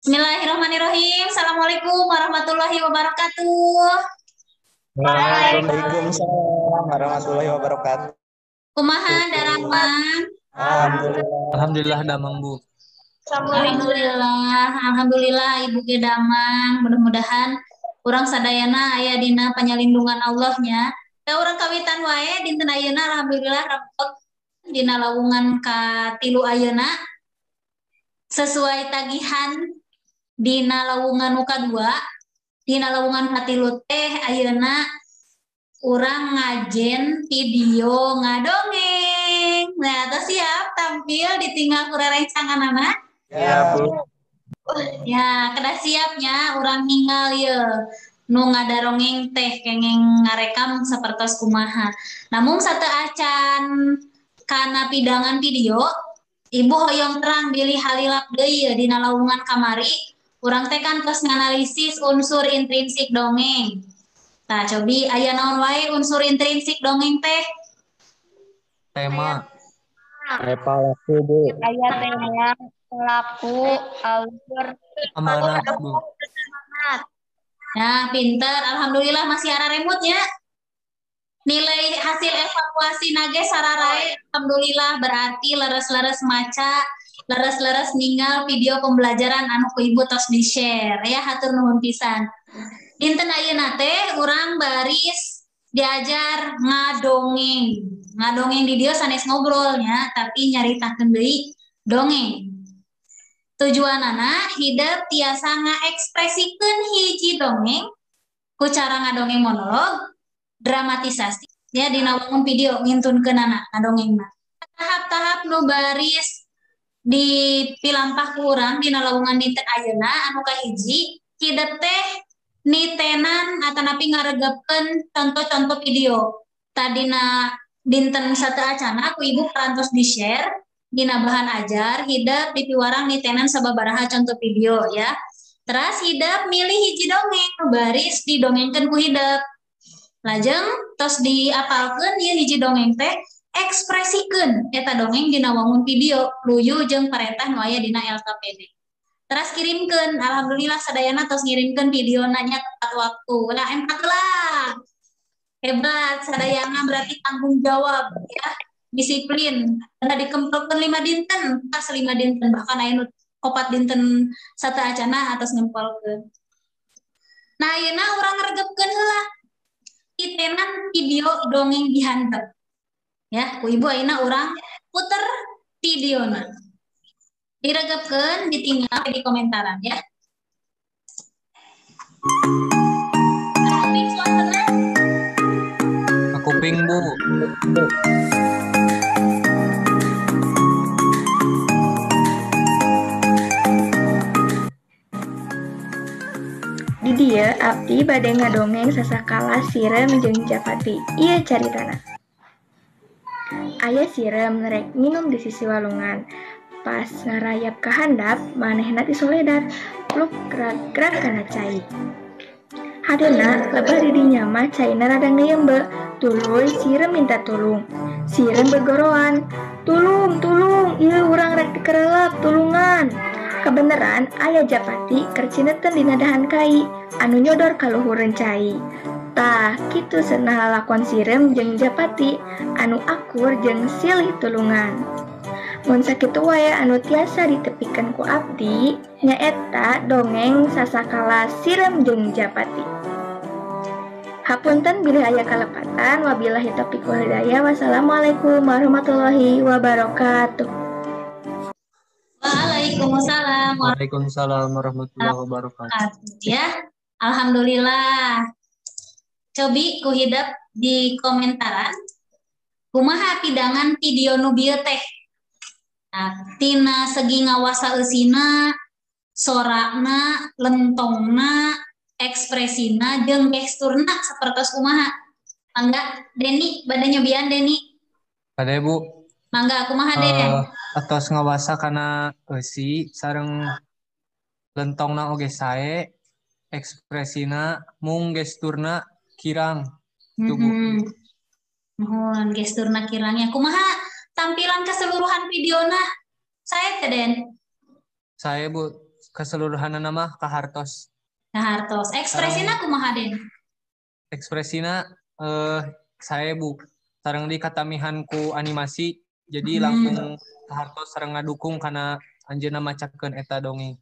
Bismillahirrahmanirrahim. Assalamualaikum warahmatullahi wabarakatuh. Waalaikumsalam warahmatullahi wabarakatuh. Kumaha Darahman? Alhamdulillah damang Bu. Alhamdulillah Ibu ge damang. Mudah-mudahan urang sadayana aya dina panyalindungan Allahnya. Da urang kawitan wae dinten ayeuna alhamdulillah rampung dina lawungan ka 3 ayeuna sesuai tagihan dina lawungan nu kadua. Dina lawungan ka 3 teh ayeuna urang ngajen video ngadongeng. Nah, tos siap tampil ditinggal ku rerencanganana? Ya, Bu. Ya, kada siapnya urang ninggal ye nu ngadarongeng teh kengeng ngarekam sapertos kumaha. Namun sate acan kana pidangan video, Ibu hoyong terang bilih halilap deui ye dina lawungan kamari. Urang teh kan tos nganalisis unsur intrinsik dongeng. Nah, cobi aya naon wae unsur intrinsik dongeng teh? Tema. Pelaku, Bu. Aya tema, pelaku, alur, Amanat Bu. Nah, pinter. Alhamdulillah masih ada remote ya. Nilai hasil evaluasi nage sararae alhamdulillah berarti leres-leres maca, leres-leres ninggal video pembelajaran anu ku Ibu tos di-share ya, hatur nuhun pisan. Dinten ayeuna teh urang baris diajar ngadongeng. Ngadongeng di dieu sanes ngobrolnya, tapi nyaritakeun deui dongeng. Tujuanana hideuk tiasa ngaekspresikeun hiji dongeng ku cara ngadongeng monolog, dramatisasi ya dina wangun video ngintunkeunana ngadongengna. Tahap-tahap nu baris dipilampah ku urang dina lawungan dinten ayeuna anu kahiji hideuk teh nitenan atanapi ngaregepkeun contoh-contoh video. Tadina dinten sate acana ku Ibu parantos di-share dina bahan ajar hideuk dipiwarang nitenan sababaraha contoh video ya. Terus hideuk milih hiji dongeng nu baris didongengkeun ku hideuk. Lajeng tos diapalkeun ieu hiji dongeng teh ekspresikeun eta dongeng dina wangun video luyu jeung parentah nu aya dina LKPD. Terus kirimkeun, alhamdulillah sadayana tos ngirimkeun video nanya tepat waktu. Lah empat lah. Hebat, sadayana berarti tanggung jawab ya, disiplin. Karena dikempelkeun 5 dinten, pas 5 dinten bahkan aya nu 4 dinten sate acana atas ngempelkeun. Nah, ayeuna urang ngaregepkeun heula itenan video dongeng di handap. Ya, ku Ibu ayeuna urang puter videona. Diregepkeun, ditinggal di komentaran ya. Aku ping Bu. Di dieu abdi bade ngadongeng sasakala sirem jeung Japati. Ieu caritana. Aya sirem rek nginum di sisi walungan. Pas ngarayap ka handap, manehna ti soledad, pluk gerak-gerak kana cai. Hadeuna lebah di dinya mah caina rada ngeyembe, tuluy sirem minta tulung. Sirem begoroan, "Tulung, tulung, ieu urang rek dikereulep, tulungan." Kebeneran aya Japati keur cineuten dina dahan kai, anu nyodor ka luhureun cai. Tah kitu seunah lalakon sirem jeung Japati anu akur jeung silih tulungan. Mun sakitu wae anu tiasa ditepikeun ku abdi nyaeta dongeng sasakala sirem jeung Japati. Hapunten bilih aya kalepatan, wabillahi taufiq wal hidayah. Wassalamualaikum warahmatullahi wabarakatuh. Waalaikumsalam Waalaikumsalam warahmatullahi wabarakatuh. ya. Alhamdulillah. Cobi ku hidup di komentaran Kumaha pidangan video nu bieu teh? Nah, tina segi ngawasa eusina, sorana, lentongna, ekspresina, jeung gesturna sapertos kumaha? Mangga, Deni, bade nyobian Deni. Pada Bu, Mangga, kumaha Den? atos ngawasa kana eusi sareng lentongna oge sae, ekspresina mung gesturna kirang. Itu Bu. Mohon gesturna kirangnya. Kumaha tampilan keseluruhan videona? Saya teh Den. Saya Bu keseluruhan nama kahartos. Nah, hartos. Ekspresina kumaha Den? Ekspresina saya Bu sareng dikatamihanku animasi jadi langsung kahartos sareng ngadukung karena anjeunna macakeun eta dongeng.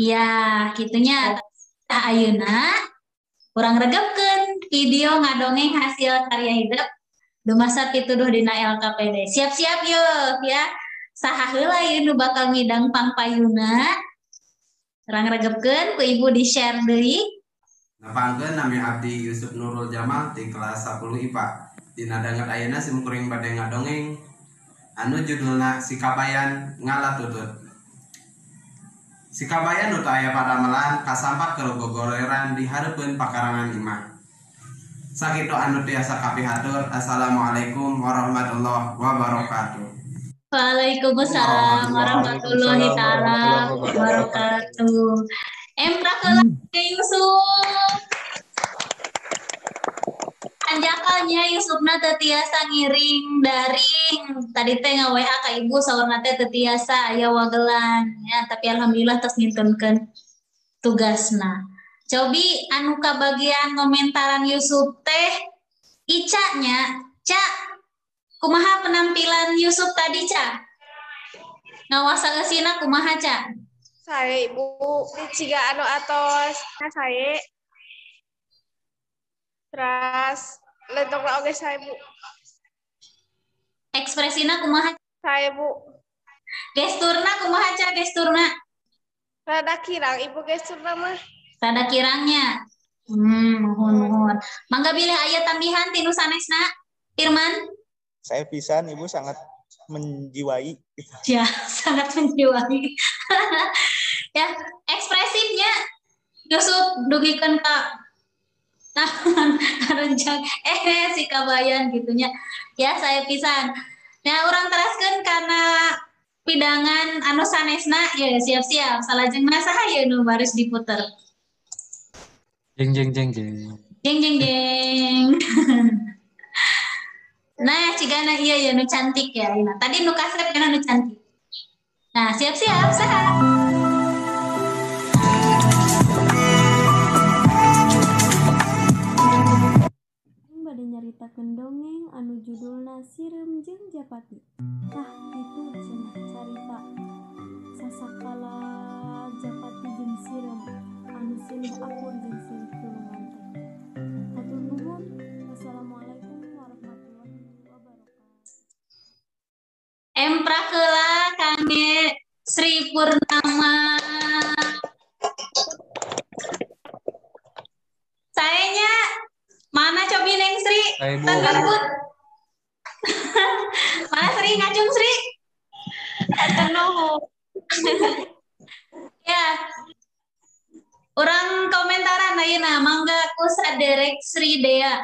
Iya, gitunya. Tah ayeuna urang regepkeun video ngadongeng hasil karya hidup dumasa pituduh dina LKPD. Siap-siap yeuh ya. Saha heula ieu nu bakal ngidang pangpayuna? Urang regepkeun ku Ibu di-share deui. Napangkeun nami abdi Yusuf Nurul Jamal di kelas 10 IPA. Dina danget ayeuna simkuring bade ngadongeng anu judulna Sikabayan Ngalatutut. Sikabayan nu aya padamelan kasampat kerogogoreran di hareupeun pakarangan imah. Sakitu anu tiasa kapihatur. Assalamualaikum warahmatullahi wabarakatuh. Waalaikumsalam warahmatullahi taala wabarakatuh. Emprakeula Yusuf. Anjakalnya Yusufna teu tiasa ngiring daring. Tadi teh nga-WA ka Ibu saurna teh teu tiasa aya wagelan ya, tapi alhamdulillah tos ngintunkeun tugasna. Cobi anu kabagian komentaran Yusuf teh Ica nya, Ca. Kumaha penampilan Yusuf tadi, Ca? Ngawasa eusina kumaha, Ca? Saya Ibu ciga anu atos saya terus lentongna oge saya Bu. Ekspresina kumaha? Saya Bu. Gesturna kumaha, Ca? Gesturna? Rada kirang Ibu gesturna mah. Rada kirangnya. Mohon. Mangga bilih aya tambihan tinu sanesna, Firman? Saya pisan Ibu sangat menjiwai. Ya, sangat menjiwai. Ya, ekspresifnya Yusuf dugikeun ka renjang si kabayan gitunya. Ya, saya pisan. Nah, urang teraskeun kana pidangan anu sanesna ya siap-siap salajengna saha ye nu baris diputer. Jeng jeng jeng jeng. Jeng jeng jeng. Nah, cigana iya ya nu cantik ya. Nah, tadi nu kasep ya nu cantik. Nah, siap-siap saha. Bade nyaritakeun dongeng anu judulna Sireum jeung Japati. Tah itu cenah carita sasakala Japati jeung Sireum anu silih akur jeung silih tulungan teh. Hatur nuhun. Wassalamualaikum warahmatullahi wabarakatuh. Emprakeula kangge Sri Purnama. Sayanya mana cobi Neng Sri? Saya Bu. Tanggapun. Mana Sri ngajung Sri? Hatur nuhun. Ya. Urang komentaran ayeuna mangga ku saderek Sri Dea.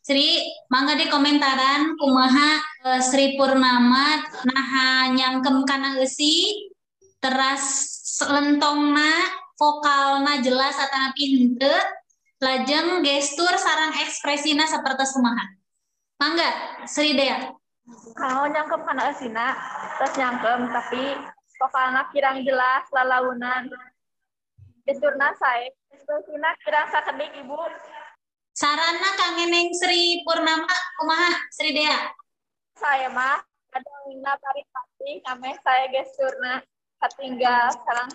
Sri, mangga di komentaran kumaha Sri Purnama naha nyangkem kana eusi teras lentongna vokalna jelas atanapi henteu lajeng gestur sareng ekspresina sapertos kumaha. Mangga Sri Dea. Mau nyangkem kana eusina, terus nyangkem tapi vokalna kirang jelas lalaunan. Gesturna sae, gesturna kirang sakedik Ibu. Sarana kangge Neng Sri Purnama kumaha Sri Dea? Saya mah ada wina paripati kame saya gesturna katinggal sareng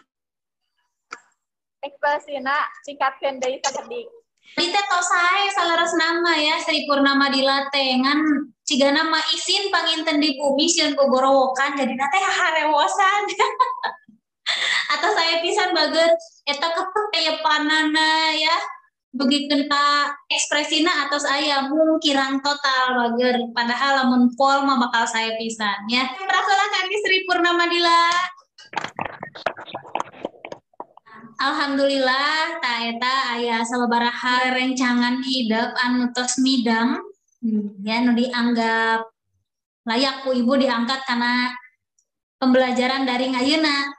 ekspresina singkatkeun deui sakedik. Dite tos sae salaras nama ya Sri Purnama dilatengan cigana mah isin panginten di bumi sieun gogorowokan jadi teh harewosan. Atau saya pisan bageut eta kepeyepanana ya dugikeun ka ekspresina atos aya mungkirang total bager padahal lamun pol mah bakal saya pisan ya. Prasilahkan ke Sri Purnamadila. Alhamdulillah ta eta aya sababaraha rencangan hidup anu tos midang ya nu dianggap layak ku ibu diangkat karena pembelajaran daring ayeuna.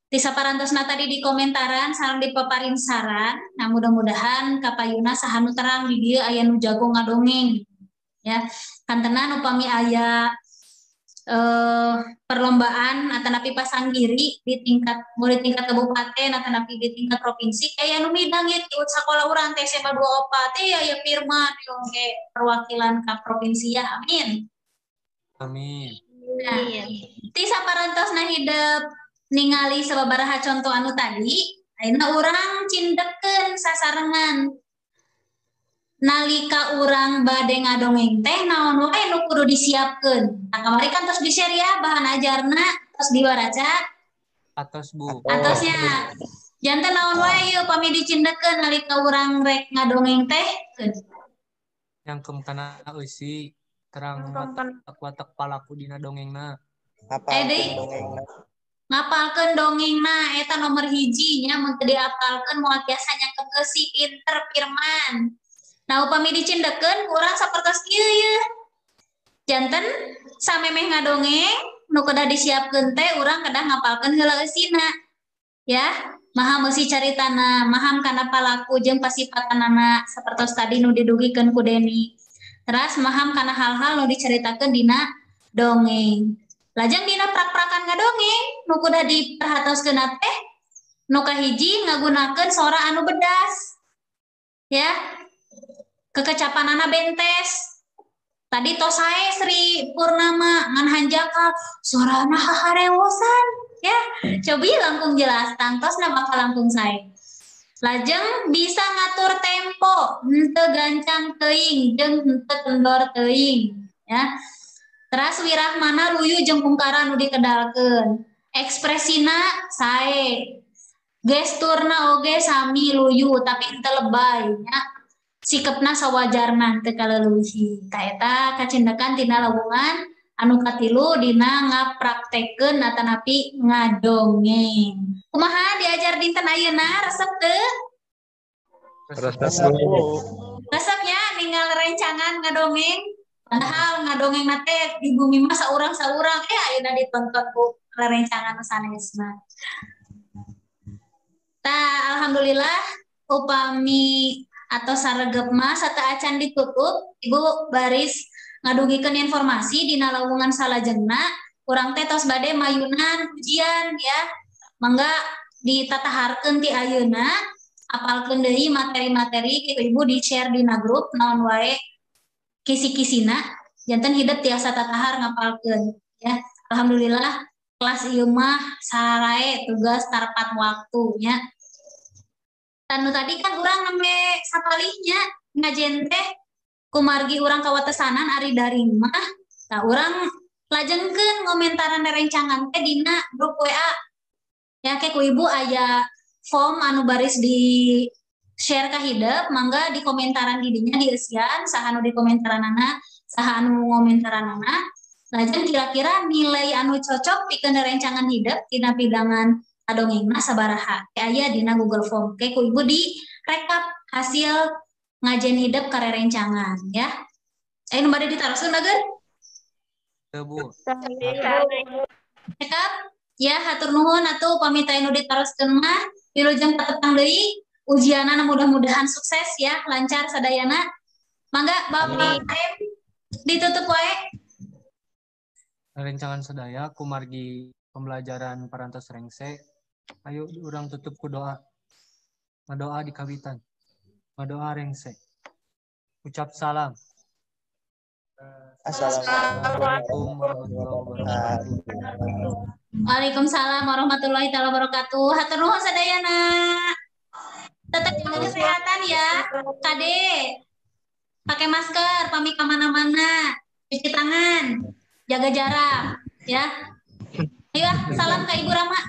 Ti saparantosna tadi di komentaran sareng dipaparin saran, nah mudah-mudahan kapayuna sahanu terang di dieu aya nu jago ngadongeng. Ya, kantenan upami aya perlombaan atanapi pasanggiri di tingkat murid tingkat kabupaten atanapi di tingkat provinsi aya nu midang ieu ti sakola urang teh SMA 24 teh aya Firman ge perwakilan ka provinsi ya. Amin. Amin. Nah, ti saparantosna hidup ningali sababaraha contoh anu tadi, ayeuna urang cindekeun sasarengan. Nalika urang bade ngadongeng teh naon wae nu kudu disiapkeun. Nah, kamari kan tos di-share ya bahan ajarna, tos diwaraca. Atos Bu. Atosnya. Janten naon wae ieu pami dicindekeun nalika urang rek ngadongeng teh. Nyangkem kana eusi terang watak palaku dina dongengna. Hafalkeun dongengna. Ngapalkeun dongengna eta nomor hiji nya mun teu diapalkeun moal biasa nyangkem eusi pinter Firman. Nah upami dicindekeun urang sapertos kieu ye. Janten samemeh ngadongeng nu kedah disiapkeun teh urang kedah ngapalkeun heula eusina. Ya, maham eusi caritana, maham kana palaku jeung pasipatanana sapertos tadi nu didugikeun ku Deni. Teras maham kana hal-hal nu dicaritakeun dina dongeng. Lajeng dina prak-prakan ngadongeng nu kudah diperhatoskeun teh nu kahiji ngagunakeun sora anu bedas. Ya. Kekecapanana bentes. Tadi tos sae Sri Purnama ngan hanjaka sorana haharewosan ya. Cobi langkung jelas tangtosna bakal langkung sae. Lajeng bisa ngatur tempo, henteu gancang teuing jeung henteu kendor teuing ya. Teras wirahmana luyu jeung ungkaran nu dikedalkeun. Ekspresina sae. Gesturna oge sami luyu tapi henteu lebay nya. Sikepna sawajarna teu kaleuwih. Ta eta kacindekan tina lowongan anu katilu dina ngapraktekeun atanapi ngadongeng. Kumaha diajar dinten ayeuna resep teu? Resep nya ninggal rencangan ngadongeng. Padahal ngadongeng teh di bumi mah saurang-saurang ayeuna ditonton ku rerencangan sanesna. Tah alhamdulillah upami atau saregep mah sata acan ditutup Ibu baris ngadugikeun informasi dina lowongan salajengna urang teh tos bade mayunan ujian ya mangga ditataharkeun ti ayeuna apalkeun deui materi-materi kitu Ibu di-share dina grup naon wae kisi-kisina janten hidup tiasa tatahar ngapalkeun ya. Alhamdulillah kelas ieu mah sarae tugas tepat waktunya. Tanu tadi kan urang name sapalihnya ngajen teh kumargi urang kawatesanan ari daring mah. Tah urang lajengkeun ngomentaran rencangan teh dina grup WA. Ya ke ku Ibu aya form anu baris di share ka hideuk mangga di komentaran di dinya dieusian saha anu di komentaranana saha anu ngomentaranana. Lajeng kira-kira nilai anu cocok pikeun rencangan hideuk tina pidangan adongengna sabaraha aya dina Google Form ke ku Ibu di rekap hasil ngajen hidup karerencangan ya. Nu bade ditarusun dageun? Teu Bu. Rekap ya hatur nuhun atuh pamit anu ditaroskeun mah wilujeng patetang deui ujianna mudah-mudahan sukses ya lancar sadayana. Mangga Bapak ditutup wae. Rencangan sadaya kumargi pembelajaran parantos rengse. Ayo urang tutup ku doa. Ngadoa di kawitan. Ngadoa rengse. Ucap salam. Assalamualaikum warahmatullahi wabarakatuh. Waalaikumsalam warahmatullahi wabarakatuh. Hatur nuhun sadayana. Tetap jaga kesehatan ya. Kade. Pakai masker, pamit kemana-mana. Cuci tangan. Jaga jarak ya. Ayo salam ke Ibu Rama.